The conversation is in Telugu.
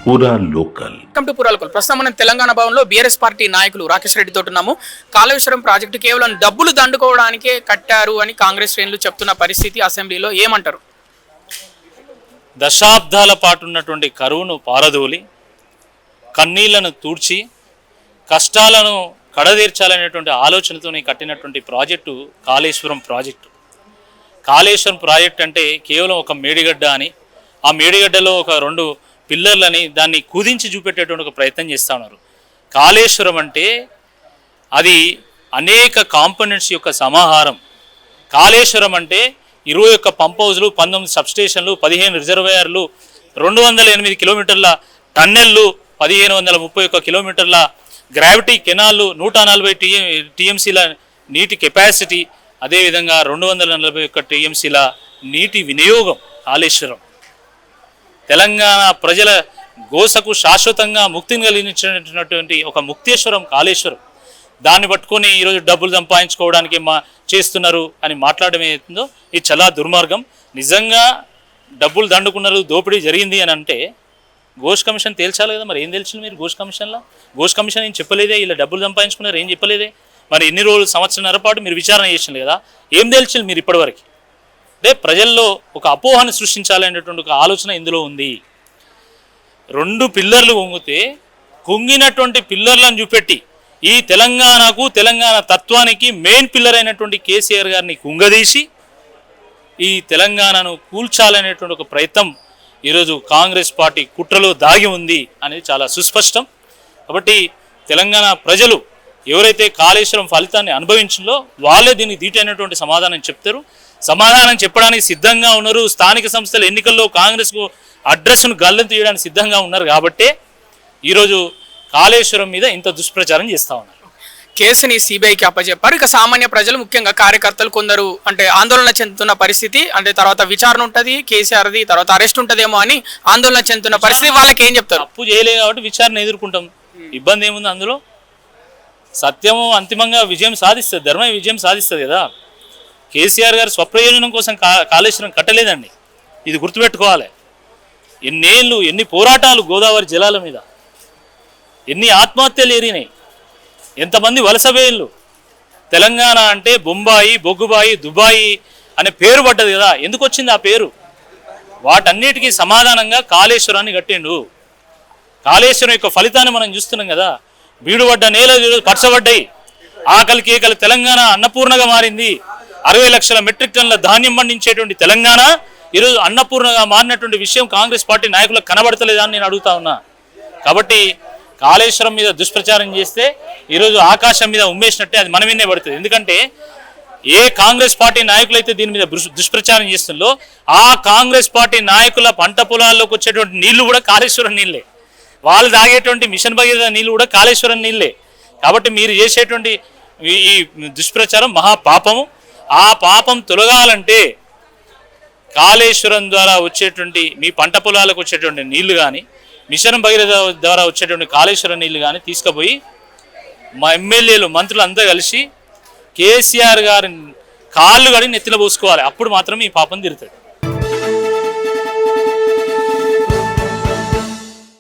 పూరా లోకల్. వెల్కమ్ టు పూరా లోకల్. ప్రస్తుతం మనం తెలంగాణ భవన్లో బీఆర్ఎస్ పార్టీ నాయకులు రాకేష్ రెడ్డి తోటి ఉన్నాము. కాళేశ్వరం ప్రాజెక్టు కేవలం డబ్బులు దండుకోవడానికే కట్టారు అని కాంగ్రెస్ శ్రేణులు చెప్తున్న పరిస్థితి అసెంబ్లీలో ఏమంటారు? దశాబ్దాల పాటు ఉన్నటువంటి కరువును పారదోలి కన్నీళ్లను తూడ్చి కష్టాలను కడదీర్చాలనేటువంటి ఆలోచనతోనే కట్టినటువంటి project Kaleshwaram project. Kaleshwaram project అంటే కేవలం ఒక మేడిగడ్డ అని, ఆ మేడిగడ్డలో ఒక 2 పిల్లర్లని దాన్ని కుదించి చూపెట్టేటువంటి ఒక ప్రయత్నం చేస్తూ ఉన్నారు. కాళేశ్వరం అంటే అది అనేక కాంపోనెంట్స్ యొక్క సమాహారం. కాళేశ్వరం అంటే 21 పంప్ హౌజ్లు, 19 సబ్స్టేషన్లు, 15 రిజర్వాయర్లు, 208 కిలోమీటర్ల టన్నెళ్ళు, 1531 కిలోమీటర్ల గ్రావిటీ కెనాళ్ళు, 140 టీఎంసీల నీటి కెపాసిటీ, అదేవిధంగా 241 టీఎంసీల నీటి వినియోగం కాళేశ్వరం. తెలంగాణ ప్రజల గోసకు శాశ్వతంగా ముక్తిని కలిగించినటువంటి ఒక ముక్తేశ్వరం కాళేశ్వరం. దాన్ని పట్టుకొని ఈరోజు డబ్బులు సంపాదించుకోవడానికి చేస్తున్నారు అని మాట్లాడడం ఏదో ఇది చాలా దుర్మార్గం. నిజంగా డబ్బులు దండుకున్నారు, దోపిడీ జరిగింది అని అంటే ఘోష్ కమిషన్ తేల్చాలి కదా. మరి ఏం తెలిసింది మీరు ఘోష్ కమిషన్లో? ఘోష్ కమిషన్ ఏం చెప్పలేదే, ఇలా డబ్బులు సంపాదించుకున్నారు ఏం చెప్పలేదే. మరి ఎన్ని రోజులు, సంవత్సరంన్నర పాటు మీరు విచారణ చేసింది కదా, ఏం తెలిసింది మీరు ఇప్పటివరకు? అంటే ప్రజల్లో ఒక అపోహను సృష్టించాలనేటువంటి ఒక ఆలోచన ఇందులో ఉంది. 2 పిల్లర్లు వంగితే కుంగినటువంటి పిల్లర్లను చూపెట్టి ఈ తెలంగాణకు, తెలంగాణ తత్వానికి మెయిన్ పిల్లర్ అయినటువంటి కేసీఆర్ గారిని కుంగదీసి ఈ తెలంగాణను కూల్చాలనేటువంటి ఒక ప్రయత్నం ఈరోజు కాంగ్రెస్ పార్టీ కుట్రలో దాగి ఉంది అనేది చాలా సుస్పష్టం. కాబట్టి తెలంగాణ ప్రజలు ఎవరైతే కాళేశ్వరం ఫలితాన్ని అనుభవించిందో వాళ్ళే దీనికి ధీటైనటువంటి సమాధానం చెప్తారు. సమాధానం చెప్పడానికి సిద్ధంగా ఉన్నారు. స్థానిక సంస్థల ఎన్నికల్లో కాంగ్రెస్కు అడ్రస్ను గల్లం తీయడానికి సిద్ధంగా ఉన్నారు. కాబట్టే ఈరోజు కాళేశ్వరం మీద ఇంత దుష్ప్రచారం చేస్తూ ఉన్నారు. కేసుని సిబిఐకి అప్పచెప్పారు. ఇక సామాన్య ప్రజలు, ముఖ్యంగా కార్యకర్తలు కొందరు అంటే ఆందోళన చెందుతున్న పరిస్థితి. అంటే తర్వాత విచారణ ఉంటుంది కేసీఆర్ది, తర్వాత అరెస్ట్ ఉంటుందేమో అని ఆందోళన చెందుతున్న పరిస్థితి. వాళ్ళకి ఏం చెప్తారు? తప్పు చేయలేదు కాబట్టి విచారణ ఎదుర్కొంటాం, ఇబ్బంది ఏముంది అందులో? సత్యము అంతిమంగా విజయం సాధిస్తుంది, ధర్మం విజయం సాధిస్తుంది కదా. కేసీఆర్ గారు స్వప్రయోజనం కోసం కాళేశ్వరం కట్టలేదండి, ఇది గుర్తుపెట్టుకోవాలి. ఎన్నేళ్ళు, ఎన్ని పోరాటాలు గోదావరి జలాల మీద, ఎన్ని ఆత్మహత్యలు ఎరిగినాయి, ఎంతమంది వలసవేళ్ళు. తెలంగాణ అంటే బొంబాయి, బొగ్గుబాయి, దుబాయి అనే పేరు పడ్డది కదా. ఎందుకు వచ్చింది ఆ పేరు? వాటన్నిటికీ సమాధానంగా కాళేశ్వరాన్ని కట్టిండు. కాళేశ్వరం యొక్క ఫలితాన్ని మనం చూస్తున్నాం కదా. బీడుపడ్డ నేల పరచబడ్డాయి, ఆకలి కేకలు తెలంగాణ అన్నపూర్ణగా మారింది. 60 లక్షల మెట్రిక్ టన్నుల ధాన్యం పండించేటువంటి తెలంగాణ ఈరోజు అన్నపూర్ణగా మారినటువంటి విషయం కాంగ్రెస్ పార్టీ నాయకులకు కనబడతలేదని నేను అడుగుతా ఉన్నా. కాబట్టి కాళేశ్వరం మీద దుష్ప్రచారం చేస్తే ఈరోజు ఆకాశం మీద ఉమ్మేసినట్టే అది మన మీదనే పడుతుంది. ఎందుకంటే ఏ కాంగ్రెస్ పార్టీ నాయకులైతే దీని మీద దుష్ప్రచారం చేస్తుందో ఆ కాంగ్రెస్ పార్టీ నాయకుల పంట పొలాల్లోకి వచ్చేటువంటి నీళ్లు కూడా కాళేశ్వరం నీళ్ళే, వాళ్ళు తాగేటువంటి మిషన్ భగీరథ నీళ్ళు కూడా కాళేశ్వరం నీళ్ళే. కాబట్టి మీరు చేసేటువంటి ఈ దుష్ప్రచారం మహాపాపము. ఆ పాపం తొలగాలంటే కాళేశ్వరం ద్వారా వచ్చేటువంటి మీ పంట పొలాలకు వచ్చేటువంటి నీళ్లు కానీ, మిషన్ భగీరథ ద్వారా వచ్చేటువంటి కాళేశ్వరం నీళ్లు కానీ తీసుకుపోయి మా ఎమ్మెల్యేలు, మంత్రులు అంతా కలిసి కేసీఆర్ గారి కాళ్ళు కడిగి నెత్తిన పోసుకోవాలి. అప్పుడు మాత్రం ఈ పాపం తీరుతుంది.